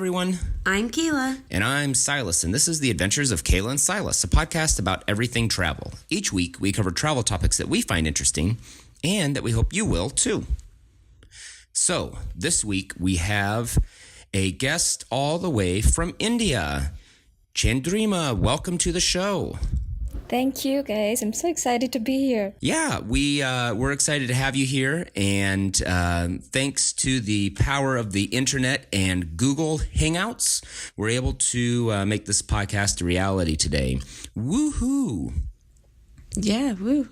everyone. I'm Kayla. And I'm Silas, and this is The Adventures of Kayla and Silas, a podcast about everything travel. Each week, we cover travel topics that we find interesting and that we hope you will, too. So, this week, we have a guest all the way from India. Chandrima, welcome to the show. Thank you, guys. I'm so excited to be here. Yeah, we're excited to have you here, and thanks to the power of the internet and Google Hangouts, we're able to make this podcast a reality today. Woohoo! Yeah, woo.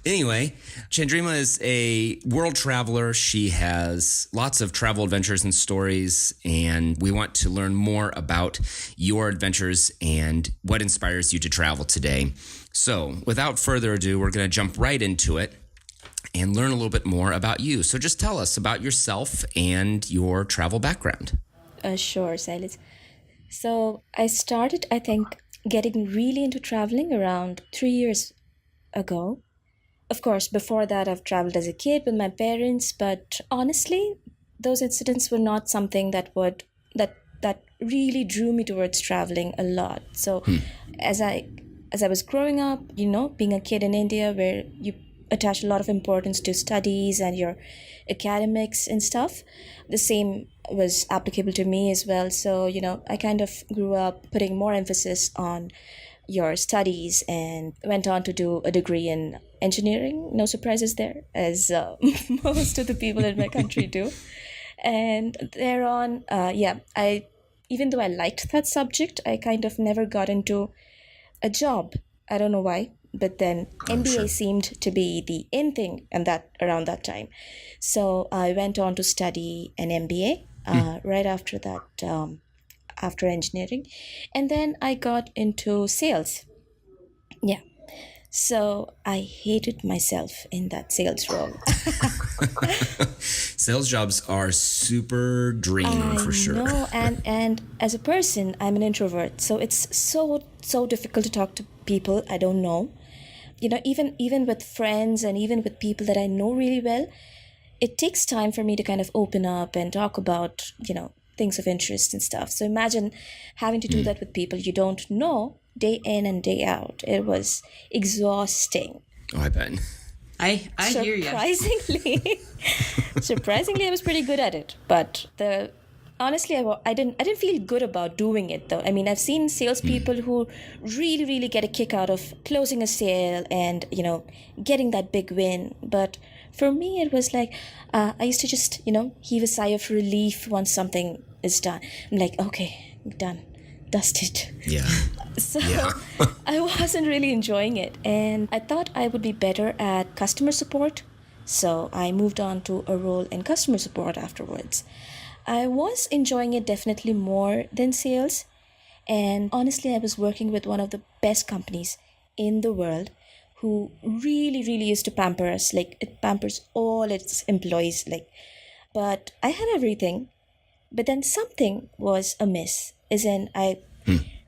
Anyway, Chandrima is a world traveler. She has lots of travel adventures and stories, and we want to learn more about your adventures and what inspires you to travel today. So, without further ado, we're going to jump right into it and learn a little bit more about you. So just tell us about yourself and your travel background. Sure, Silas. So I started, I think, getting really into traveling around 3 years ago. Of course, before that, I've traveled as a kid with my parents, but honestly, those incidents were not something that really drew me towards traveling a lot. So, as I was growing up, being a kid in India, where you attach a lot of importance to studies and your academics and stuff, the same was applicable to me as well. So, I kind of grew up putting more emphasis on your studies and went on to do a degree in engineering. No surprises there, as most of the people in my country do. And thereon, even though I liked that subject, I kind of never got into a job. I don't know why, but then MBA seemed to be the in thing around that time. So I went on to study an MBA right after that, after engineering. And then I got into sales. Yeah. So I hated myself in that sales role. Sales jobs are super draining for sure. No, and as a person, I'm an introvert. So it's so difficult to talk to people I don't know. Even with friends and even with people that I know really well, it takes time for me to kind of open up and talk about, things of interest and stuff. So imagine having to do that with people you don't know day in and day out. It was exhausting. Oh, I bet. I hear you. Surprisingly, I was pretty good at it. But honestly, I didn't feel good about doing it though. I mean, I've seen salespeople who really, really get a kick out of closing a sale and getting that big win. But for me, it was like I used to just heave a sigh of relief once something is done. I'm like, okay, done, dusted. Yeah. So I wasn't really enjoying it, and I thought I would be better at customer support. So I moved on to a role in customer support afterwards. I was enjoying it definitely more than sales. And honestly, I was working with one of the best companies in the world who really, really used to pamper us. Like, it pampers all its employees. But I had everything. But then something was amiss. As in, I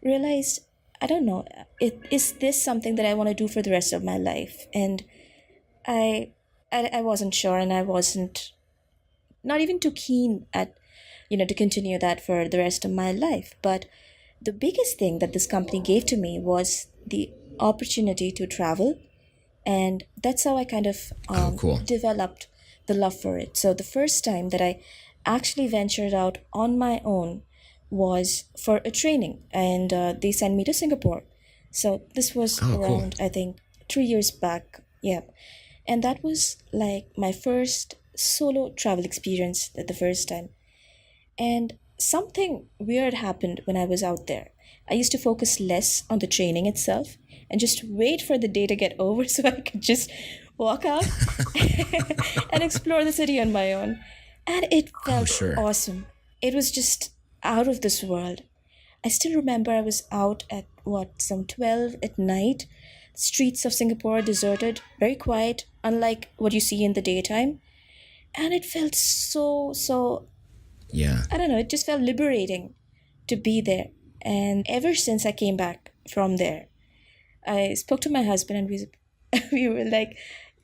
realized, I don't know, is this something that I want to do for the rest of my life? And I wasn't sure, and I wasn't not even too keen at to continue that for the rest of my life. But the biggest thing that this company gave to me was the opportunity to travel, and that's how I kind of developed the love for it. So the first time that I actually ventured out on my own was for a training, and they sent me to Singapore. So this was around, I think, 3 years back. Yeah. And that was like my first solo travel experience at the first time. And something weird happened when I was out there. I used to focus less on the training itself and just wait for the day to get over so I could just walk out and explore the city on my own. And it felt awesome. It was just out of this world. I still remember I was out at some 12 at night. Streets of Singapore deserted, very quiet, unlike what you see in the daytime. And it felt so I don't know, it just felt liberating to be there. And ever since I came back from there, I spoke to my husband and we were like,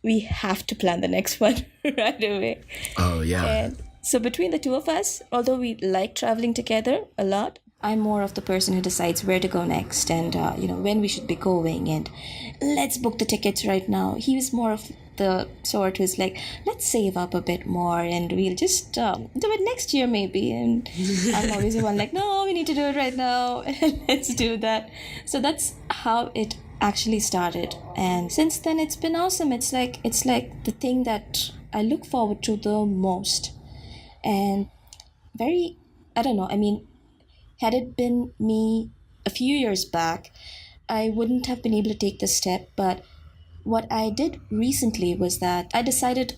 we have to plan the next one right away. Oh, yeah. And So between the two of us, although we like traveling together a lot, I'm more of the person who decides where to go next and when we should be going and let's book the tickets right now. He was more of the sort who's like, let's save up a bit more and we'll just do it next year maybe. And I'm always the one like, no, we need to do it right now. Let's do that. So that's how it actually started. And since then it's been awesome. It's like the thing that I look forward to the most. And I don't know, I mean, had it been me a few years back, I wouldn't have been able to take this step. But what I did recently was that I decided,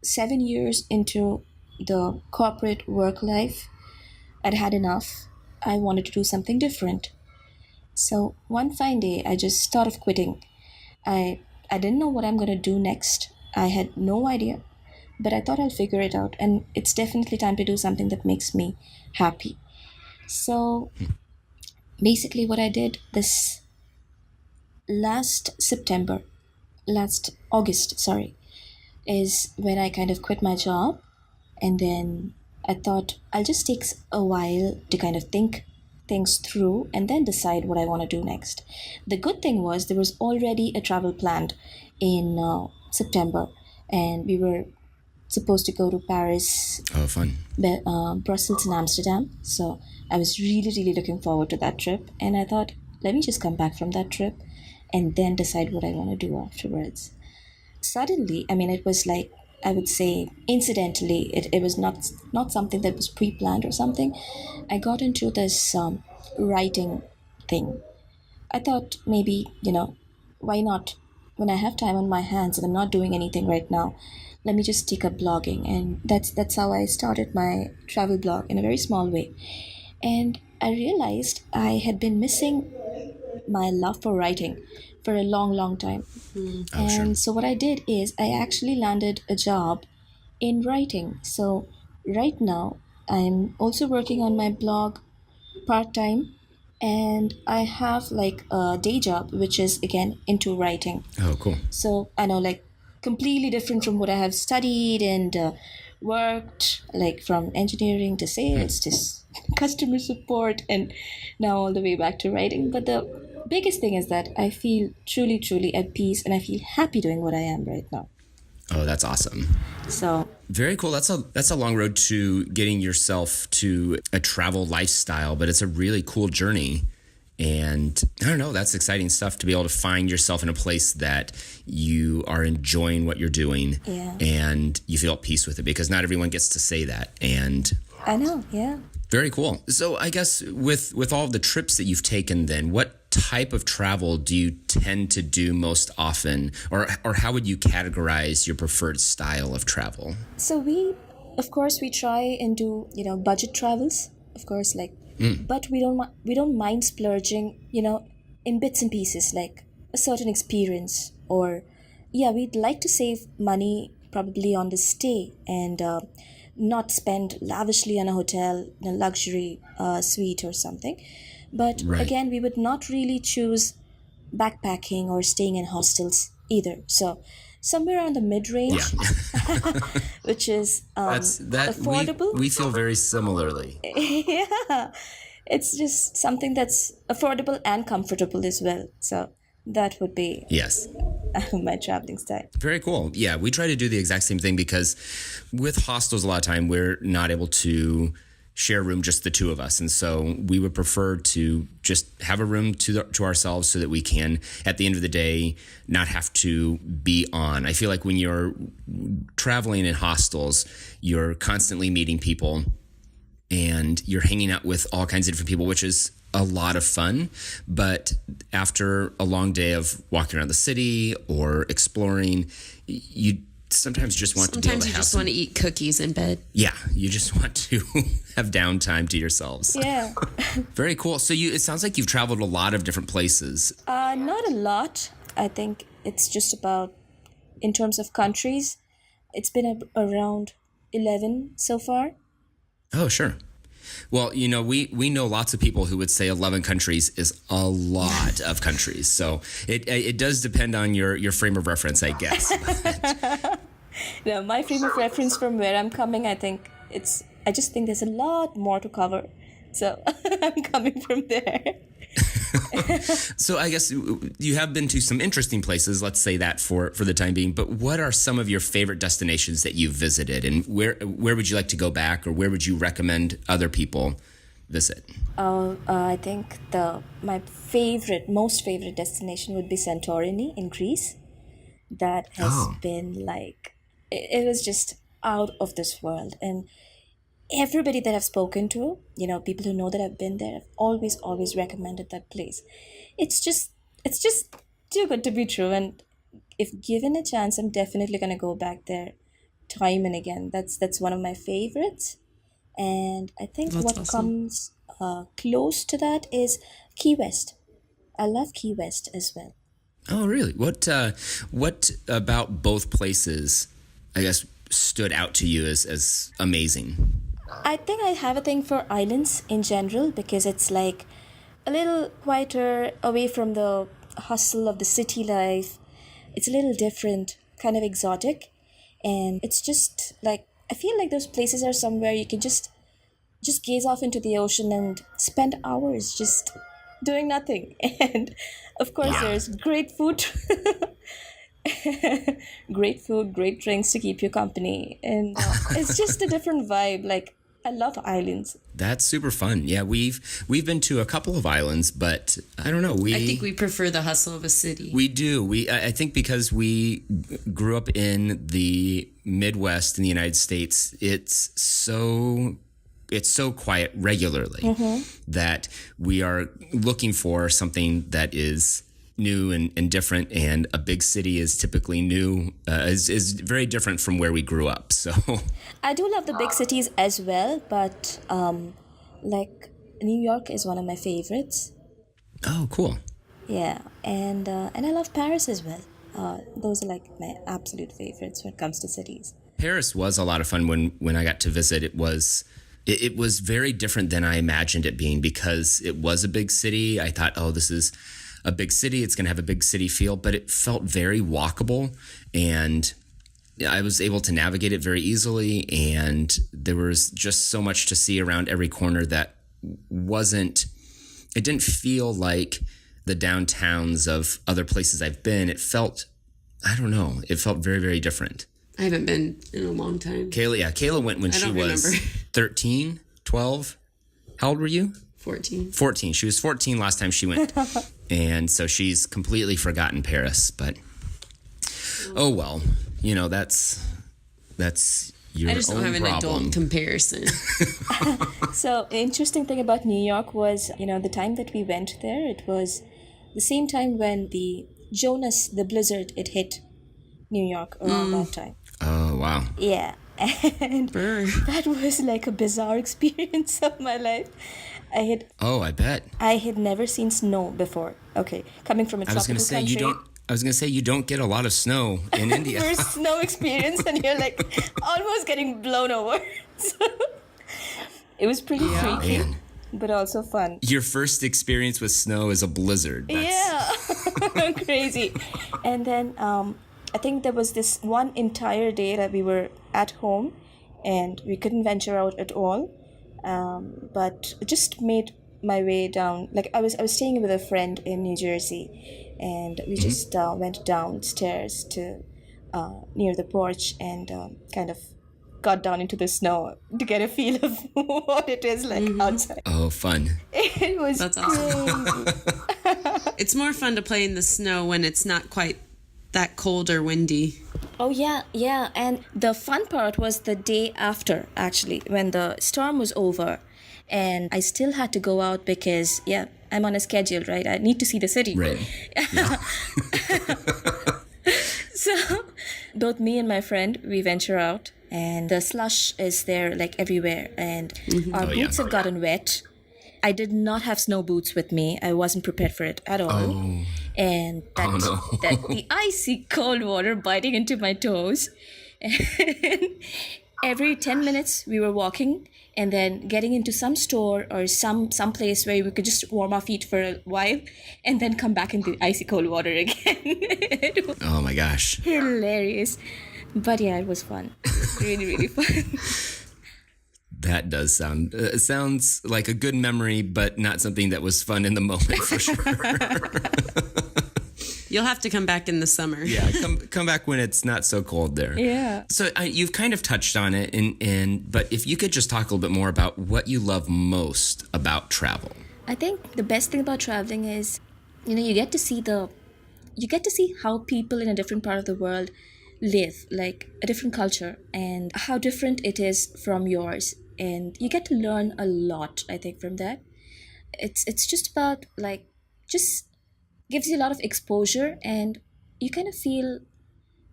7 years into the corporate work life, I'd had enough. I wanted to do something different. So one fine day, I just thought of quitting. I didn't know what I'm going to do next. I had no idea. But I thought I'll figure it out. And it's definitely time to do something that makes me happy. So basically what I did this last August, is when I kind of quit my job. And then I thought I'll just take a while to kind of think things through and then decide what I want to do next. The good thing was there was already a travel planned in September. And we were supposed to go to Paris, fun. Brussels and Amsterdam. So I was really, really looking forward to that trip. And I thought, let me just come back from that trip and then decide what I want to do afterwards. Suddenly, I mean, it was like, I would say, incidentally, it was not something that was pre-planned or something. I got into this writing thing. I thought maybe, why not? When I have time on my hands and I'm not doing anything right now, let me just take up blogging. And that's how I started my travel blog in a very small way. And I realized I had been missing my love for writing for a long, long time. So what I did is I actually landed a job in writing. So right now I'm also working on my blog part-time. And I have like a day job, which is again into writing. Oh, cool. So I know like completely different from what I have studied and worked, like from engineering to sales to customer support and now all the way back to writing. But the biggest thing is that I feel truly, truly at peace and I feel happy doing what I am right now. Oh, that's awesome. So very cool. That's a long road to getting yourself to a travel lifestyle, but it's a really cool journey. And I don't know, that's exciting stuff to be able to find yourself in a place that you are enjoying what you're doing and you feel at peace with it, because not everyone gets to say that. And I know, yeah. Very cool. So I guess with all of the trips that you've taken then, what type of travel do you tend to do most often, or how would you categorize your preferred style of travel? So we try and do, budget travels, of course, like, but we don't mind splurging, in bits and pieces, like a certain experience, or we'd like to save money probably on the stay and not spend lavishly on a hotel in a luxury suite or something. But again, we would not really choose backpacking or staying in hostels either. So somewhere on the mid-range, which is affordable. We feel very similarly. Yeah, it's just something that's affordable and comfortable as well. So that would be my traveling style. Very cool. Yeah, we try to do the exact same thing, because with hostels a lot of time we're not able to share a room, just the two of us. And so we would prefer to just have a room to ourselves so that we can, at the end of the day, not have to be on. I feel like when you're traveling in hostels, you're constantly meeting people and you're hanging out with all kinds of different people, which is a lot of fun. But after a long day of walking around the city or exploring, you sometimes just want to be able to have want to eat cookies in bed. Yeah, you just want to have downtime to yourselves. Yeah. Very cool. So it sounds like you've traveled a lot of different places. Not a lot. I think it's just about, in terms of countries, it's been around 11 so far. Oh, sure. Well, we know lots of people who would say 11 countries is a lot of countries. So it does depend on your frame of reference, I guess. Now, my frame of reference from where I'm coming, I just think there's a lot more to cover. So I'm coming from there. So I guess you have been to some interesting places, let's say that for the time being, but what are some of your favorite destinations that you've visited, and where would you like to go back, or where would you recommend other people visit? I think my most favorite destination would be Santorini in Greece. That has been like, it was just out of this world. And everybody that I've spoken to, people who know that I've been there, have always recommended that place. It's just too good to be true. And if given a chance, I'm definitely gonna go back there time and again. That's one of my favorites. And I think That's what awesome. comes close to that is Key West. I love Key West as well. Oh, really? What about both places, I guess, stood out to you as amazing? I think I have a thing for islands in general because it's like a little quieter, away from the hustle of the city life. It's a little different, kind of exotic. And it's just like, I feel like those places are somewhere you can just gaze off into the ocean and spend hours just doing nothing. And of course, there's great food. Great food, great drinks to keep you company. And it's just a different vibe. Like, I love islands. That's super fun. Yeah, we've been to a couple of islands, but I don't know. I think we prefer the hustle of a city. We do. I think because we grew up in the Midwest in the United States, it's so quiet regularly that we are looking for something that is new and different, and a big city is typically new, is very different from where we grew up. So I do love the big cities as well, but like New York is one of my favorites. oh, cool. Yeah, and I love Paris as well. Those are like my absolute favorites when it comes to cities. Paris was a lot of fun when I got to visit. It was very different than I imagined it being, because it was a big city. I thought, oh, this is a big city, it's going to have a big city feel, but it felt very walkable, and I was able to navigate it very easily, and there was just so much to see around every corner that it didn't feel like the downtowns of other places I've been. It felt, I don't know, it felt very, very different. I haven't been in a long time. Kayla went when she was remember. 13, 12. How old were you? 14. 14. She was 14 last time she went. And so she's completely forgotten Paris. But, oh well, that's your I just don't own have an problem. adult comparison. So the interesting thing about New York was, the time that we went there, it was the same time when the blizzard, it hit New York around that time. Oh, wow. Yeah. And that was like a bizarre experience of my life. I bet. I had never seen snow before. Okay, coming from a tropical country. I was going to say you don't get a lot of snow in India. First snow experience, and you're like almost getting blown over. So, it was pretty freaky, Man. but also fun. Your first experience with snow is a blizzard. Yeah, crazy. And then I think there was this one entire day that we were at home, and we couldn't venture out at all. But just made my way down. Like I was staying with a friend in New Jersey, and we just went downstairs to near the porch and kind of got down into the snow to get a feel of what it is like outside. Oh, fun. It was That's awesome. crazy. It's more fun to play in the snow when it's not quite that cold or windy. Oh, yeah. And the fun part was the day after, actually, when the storm was over. And I still had to go out because, I'm on a schedule, right? I need to see the city. Right. Yeah. So both me and my friend, we venture out. And the slush is there, like, everywhere. And our boots have gotten wet. I did not have snow boots with me. I wasn't prepared for it at all. Oh. And that the icy cold water biting into my toes. And every 10 minutes we were walking and then getting into some store or some place where we could just warm our feet for a while and then come back into the icy cold water again. It was Oh my gosh. hilarious. But yeah, it was fun. Really, really fun. That does sound, it sounds like a good memory, but not something that was fun in the moment for sure. You'll have to come back in the summer. Yeah, come back when it's not so cold there. Yeah. So you've kind of touched on it, but if you could just talk a little bit more about what you love most about travel. I think the best thing about traveling is, you get to see how people in a different part of the world live, like a different culture, and how different it is from yours. And you get to learn a lot, I think, from that. It's just about like just gives you a lot of exposure, and you kind of feel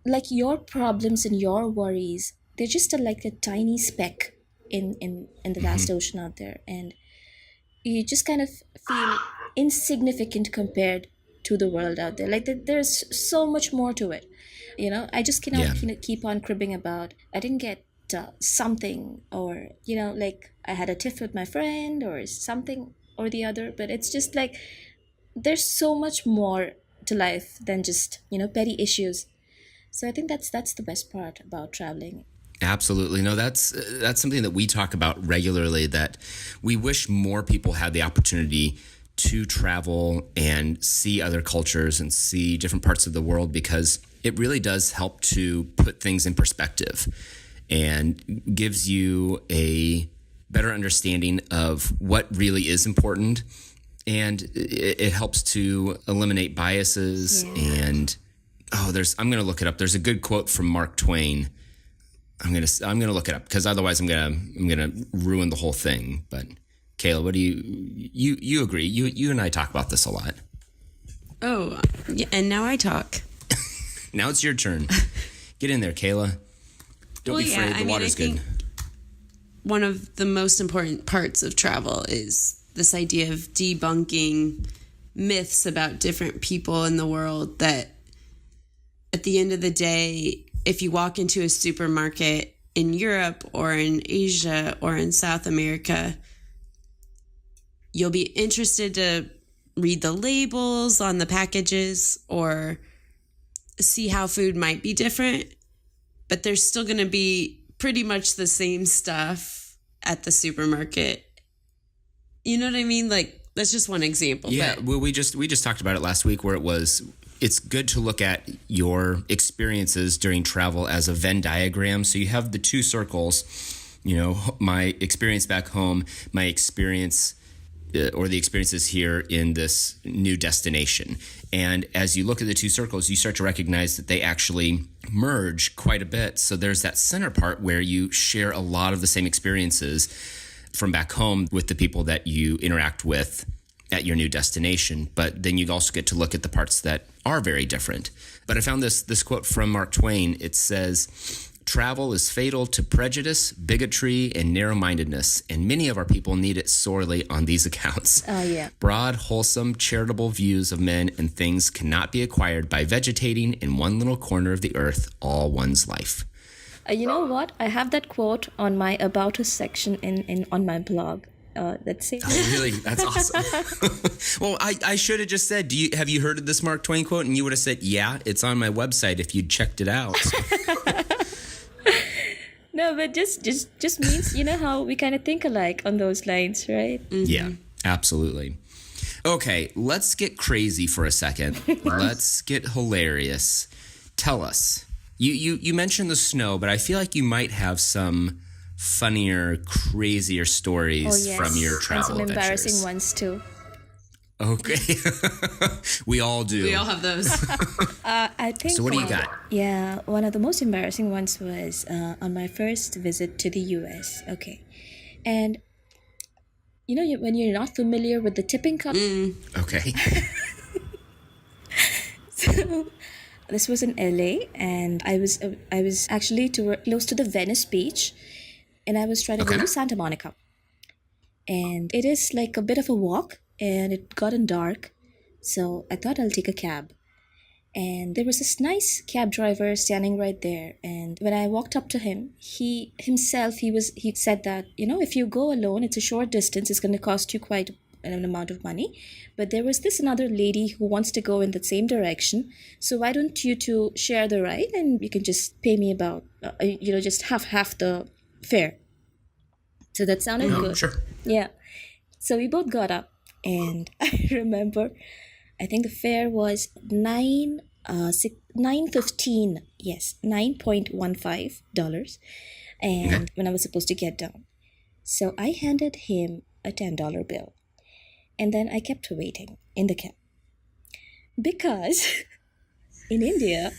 like your problems and your worries, they're just like a tiny speck in the vast ocean out there, and you just kind of feel insignificant compared to the world out there. Like there's so much more to it. I just cannot keep on cribbing about I didn't get something, or like I had a tiff with my friend or something or the other. But it's just like there's so much more to life than just petty issues. So I think that's the best part about traveling. Absolutely. No, that's something that we talk about regularly, that we wish more people had the opportunity to travel and see other cultures and see different parts of the world, because it really does help to put things in perspective and gives you a better understanding of what really is important. And it helps to eliminate biases. Yeah. And I'm going to look it up. There's a good quote from Mark Twain. I'm gonna look it up, because otherwise I'm gonna ruin the whole thing. But Kayla, what do you agree? You and I talk about this a lot. Oh, yeah, and now I talk. Now it's your turn. Get in there, Kayla. Don't be afraid. The water's good. One of the most important parts of travel is this idea of debunking myths about different people in the world, that at the end of the day, if you walk into a supermarket in Europe or in Asia or in South America, you'll be interested to read the labels on the packages or see how food might be different, but there's still going to be pretty much the same stuff at the supermarket. You know what I mean? Like, that's just one example. Yeah, well, we just talked about it last week, where it's good to look at your experiences during travel as a Venn diagram. So you have the two circles, my experience back home, my experience or the experiences here in this new destination. And as you look at the two circles, you start to recognize that they actually merge quite a bit. So there's that center part where you share a lot of the same experiences from back home with the people that you interact with at your new destination. But then you also get to look at the parts that are very different. But I found this quote from Mark Twain. It says, "Travel is fatal to prejudice, bigotry, and narrow-mindedness, and many of our people need it sorely on these accounts. Oh, yeah. Broad, wholesome, charitable views of men and things cannot be acquired by vegetating in one little corner of the earth all one's life." You know what? I have that quote on my About Us section on my blog. That's it. Oh, really? That's awesome. Well, I should have just said, have you heard of this Mark Twain quote? And you would have said, yeah, it's on my website if you'd checked it out. No, but just means, how we kind of think alike on those lines, right? Mm-hmm. Yeah, absolutely. Okay, let's get crazy for a second. Let's get hilarious. Tell us. You mentioned the snow, but I feel like you might have some funnier, crazier stories from your travel and some adventures. Embarrassing ones too. Okay. We all do. We all have those. I think. So what do you got? Yeah, one of the most embarrassing ones was on my first visit to the US. Okay. And when you're not familiar with the tipping cup. Okay. So this was in LA, and I was actually close to the Venice beach, and I was trying to go to Santa Monica. And it is like a bit of a walk, and it gotten dark, so I thought I'll take a cab. And there was this nice cab driver standing right there. And when I walked up to him, he said that, if you go alone, it's a short distance, it's going to cost you quite an amount of money, but there was this another lady who wants to go in the same direction. So why don't you two share the ride, and you can just pay me about, just half the fare. So that sounded good. Sure. Yeah. So we both got up, and I remember, I think the fare was 9.15. Yes, $9.15. And when I was supposed to get down. So I handed him a $10 bill. And then I kept waiting in the cab. Because in India,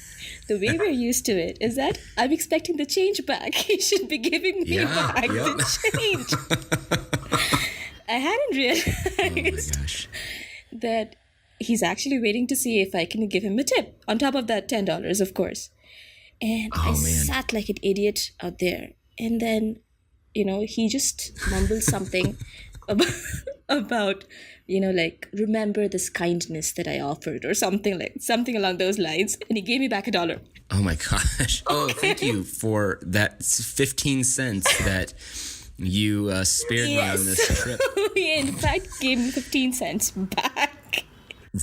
the way we're used to it is that I'm expecting the change back. He should be giving me back the change. I hadn't realized that he's actually waiting to see if I can give him a tip on top of that $10, of course. And I sat like an idiot out there. And then, he just mumbled something about, remember this kindness that I offered, or something along those lines. And he gave me back $1. Oh my gosh. Oh, thank you for that 15 cents that you spared me on this trip. He in fact gave me 15 cents back.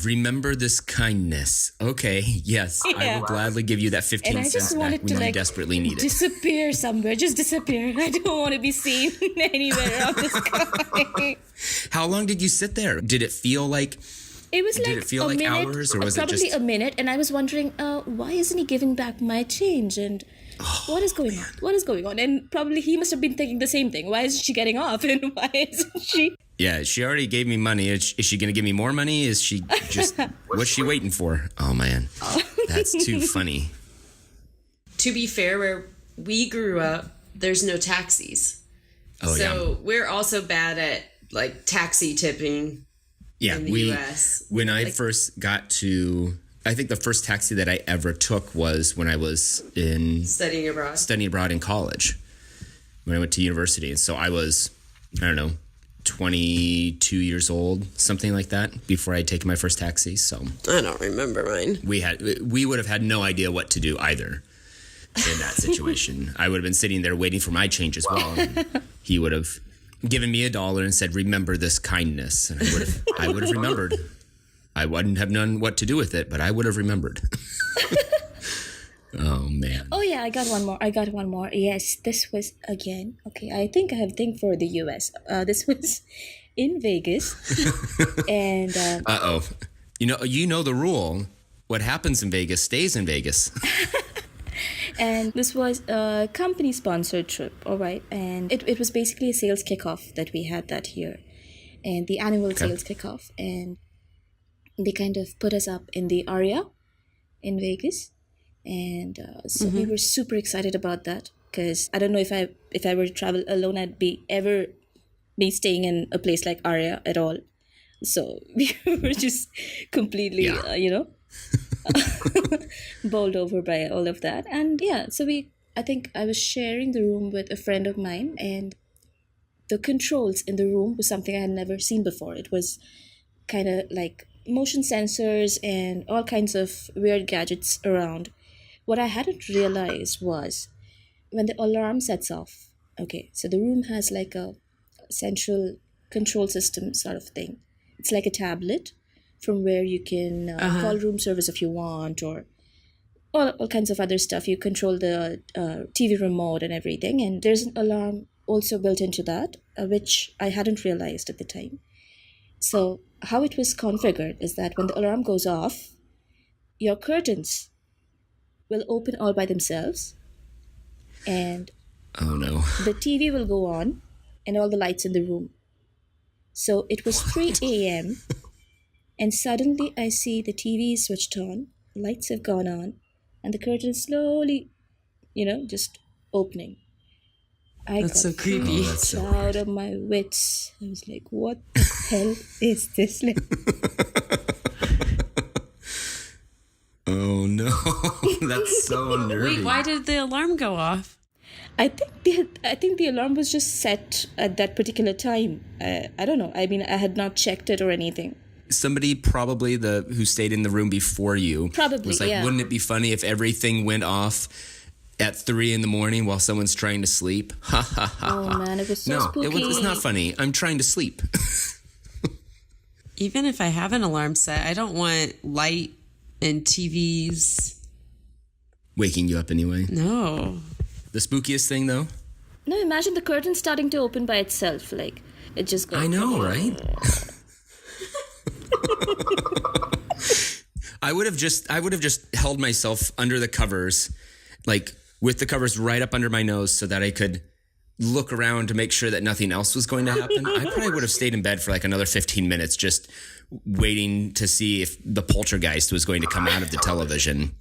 Remember this kindness. Okay, yes, I will gladly give you that 15 cents back when you desperately need it. Disappear somewhere, just disappear. I don't want to be seen anywhere on this guy. How long did you sit there? Did it feel like? It was did it feel like minute, hours, or was it just probably a minute? And I was wondering, why isn't he giving back my change? And what is going on? What is going on? And probably he must have been thinking the same thing. Why isn't she getting off? And why isn't she? Yeah, she already gave me money. Is she going to give me more money? Is she just... what's she waiting for? Oh, man. That's too funny. To be fair, where we grew up, there's no taxis. Oh, so we're also bad at, taxi tipping in the U.S. When I first got to... I think the first taxi that I ever took was when I was studying abroad in college. When I went to university. And so I was, 22 years old, something like that, before I had taken my first taxi. So I don't remember mine. We would have had no idea what to do either in that situation. I would have been sitting there waiting for my change as well. And he would have given me $1 and said, "Remember this kindness," and I would have remembered. I wouldn't have known what to do with it, but I would have remembered. Oh, man. Oh, yeah, I got one more. Yes, this was, again, okay, I think I have a thing for the U.S. This was in Vegas. And... Uh-oh. You know the rule. What happens in Vegas stays in Vegas. And this was a company-sponsored trip, all right? And it was basically a sales kickoff that we had that year. And the annual sales kickoff. And they kind of put us up in the Aria in Vegas. And so we were super excited about that, because I don't know if I were to travel alone, I'd be staying in a place like Aria at all. So we were just completely, bowled over by all of that. And so I think I was sharing the room with a friend of mine, and the controls in the room was something I had never seen before. It was kind of like motion sensors and all kinds of weird gadgets around. What I hadn't realized was when the alarm sets off, okay, so the room has like a central control system sort of thing. It's like a tablet from where you can call room service if you want, or all kinds of other stuff. You control the TV remote and everything. And there's an alarm also built into that, which I hadn't realized at the time. So how it was configured is that when the alarm goes off, your curtains will open all by themselves, and oh no, the TV will go on, and all the lights in the room. So it was 3 a.m. and suddenly I see the TV is switched on, lights have gone on, and the curtains slowly, just opening. That's so creepy. Freaked out of my wits. I was like, what the hell is this? Oh no, that's so nervy. Wait, why did the alarm go off? I think the alarm was just set at that particular time. I don't know. I mean, I had not checked it or anything. Somebody probably who stayed in the room before you was like, wouldn't it be funny if everything went off at 3 a.m. while someone's trying to sleep? Ha ha ha. Oh man, it was so spooky. It's not funny. I'm trying to sleep. Even if I have an alarm set, I don't want light and TVs. Waking you up anyway. No. The spookiest thing, though? No, imagine the curtain starting to open by itself. Like, it just goes. I know, right? I would have just held myself under the covers, like with the covers right up under my nose so that I could look around to make sure that nothing else was going to happen. I probably would have stayed in bed for like another 15 minutes just waiting to see if the poltergeist was going to come out of the television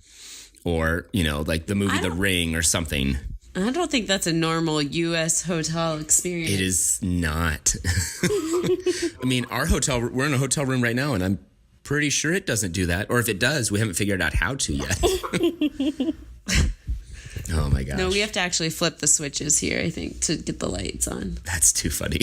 or, you know, like the movie The Ring or something. I don't think that's a normal U.S. hotel experience. It is not. I mean, we're in a hotel room right now, and I'm pretty sure it doesn't do that. Or if it does, we haven't figured out how to yet. Oh, my gosh. No, we have to actually flip the switches here, I think, to get the lights on. That's too funny.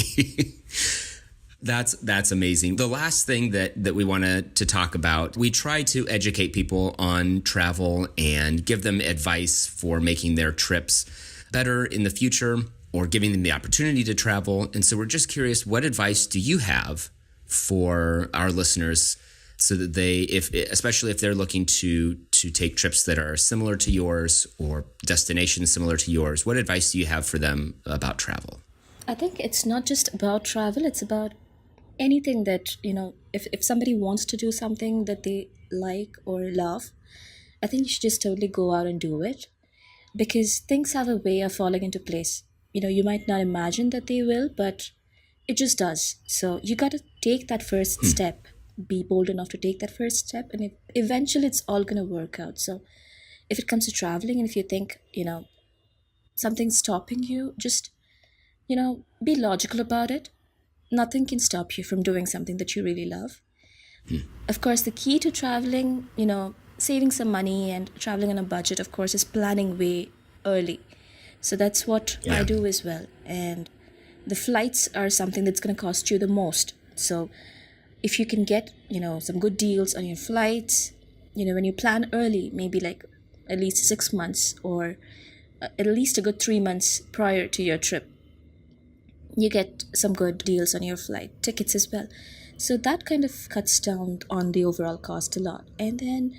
That's amazing. The last thing that we wanted to talk about, we try to educate people on travel and give them advice for making their trips better in the future or giving them the opportunity to travel. And so we're just curious, what advice do you have for our listeners so that they, especially if they're looking to take trips that are similar to yours or destinations similar to yours, what advice do you have for them about travel? I think it's not just about travel, it's about anything that, you know, if somebody wants to do something that they like or love, I think you should just totally go out and do it, because things have a way of falling into place. You know, you might not imagine that they will, but it just does. So you got to take that first step, be bold enough to take that first step, and eventually it's all going to work out. So if it comes to traveling, and if you think, you know, something's stopping you, just, you know, be logical about it. Nothing can stop you from doing something that you really love. Of course, the key to traveling, you know, saving some money and traveling on a budget, of course, is planning way early. So that's what I do as well. And the flights are something that's going to cost you the most. So if you can get, you know, some good deals on your flights, you know, when you plan early, maybe like at least 6 months or at least a good 3 months prior to your trip, you get some good deals on your flight tickets as well. So that kind of cuts down on the overall cost a lot. And then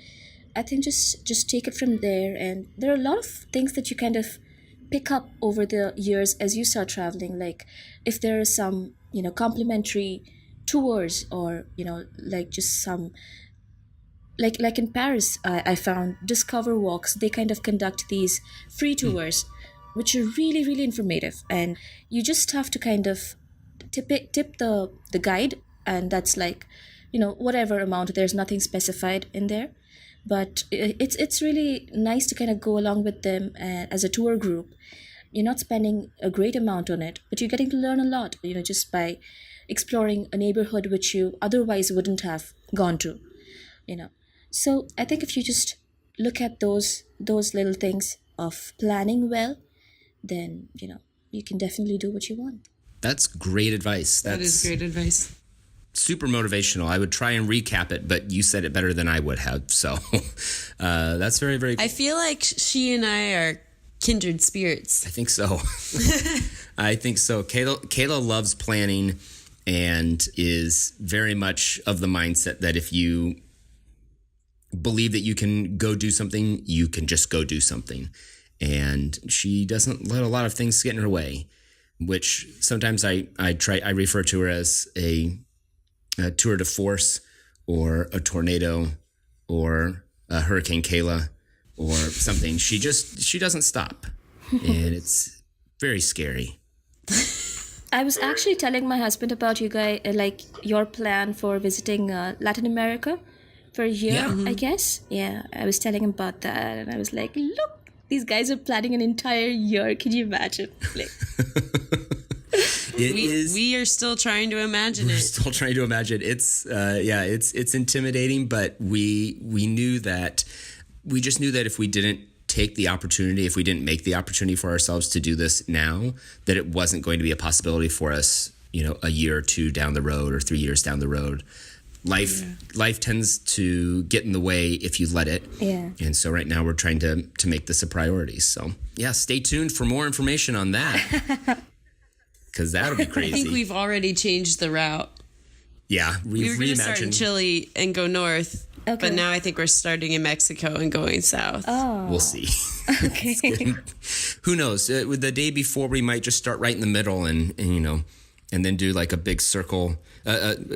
I think just take it from there. And there are a lot of things that you kind of pick up over the years as you start traveling. Like if there are some, you know, complimentary tours or, you know, like just some, like in Paris, I found Discover Walks. They kind of conduct these free tours, which are really, really informative. And you just have to kind of tip the guide, and that's like, you know, whatever amount. There's nothing specified in there. But it's really nice to kind of go along with them as a tour group. You're not spending a great amount on it, but you're getting to learn a lot, you know, just by exploring a neighborhood which you otherwise wouldn't have gone to, you know. So I think if you just look at those little things of planning well, then, you know, you can definitely do what you want. That's great advice. That is great advice. Super motivational. I would try and recap it, but you said it better than I would have. So that's very, very cool. I feel like she and I are kindred spirits. I think so. I think so. Kayla loves planning and is very much of the mindset that if you believe that you can go do something, you can just go do something. And she doesn't let a lot of things get in her way, which sometimes I refer to her as a tour de force or a tornado or a Hurricane Kayla or something. She doesn't stop. And it's very scary. I was actually telling my husband about you guys, like your plan for visiting Latin America for a year, I guess. Yeah, I was telling him about that, and I was like, look, these guys are planning an entire year. Can you imagine? Like, we are still trying to imagine it. We're still trying to imagine. It's it's intimidating, but we just knew that if we didn't take the opportunity, if we didn't make the opportunity for ourselves to do this now, that it wasn't going to be a possibility for us, you know, a year or two down the road or 3 years down the road. Life tends to get in the way if you let it. Yeah. And so right now we're trying to make this a priority. So yeah, stay tuned for more information on that. Because that'll be crazy. I think we've already changed the route. Yeah, we were going to start in Chile and go north, but now I think we're starting in Mexico and going south. Oh. We'll see. Okay. Who knows? The day before, we might just start right in the middle and then do like a big circle,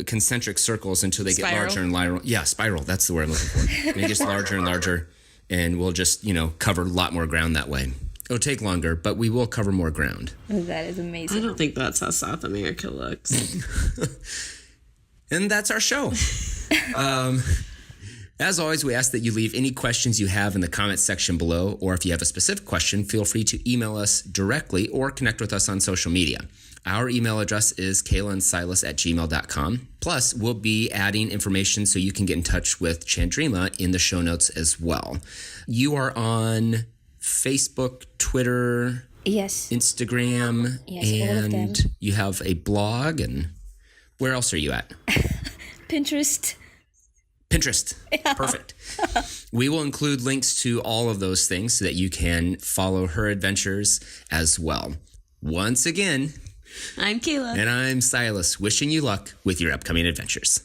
concentric circles until they get larger and larger. Yeah, spiral. That's the word I'm looking for. And it gets larger and larger, and we'll just, cover a lot more ground that way. It'll take longer, but we will cover more ground. That is amazing. I don't think that's how South America looks. And that's our show. As always, we ask that you leave any questions you have in the comments section below, or if you have a specific question, feel free to email us directly or connect with us on social media. Our email address is kaylaandsilas@gmail.com. Plus, we'll be adding information so you can get in touch with Chandrima in the show notes as well. You are on Facebook, Twitter, Yes. Instagram, Yes, all of them. and you have a blog. And where else are you at? Pinterest. Perfect. We will include links to all of those things so that you can follow her adventures as well. Once again, I'm Kayla. and I'm Silas, wishing you luck with your upcoming adventures.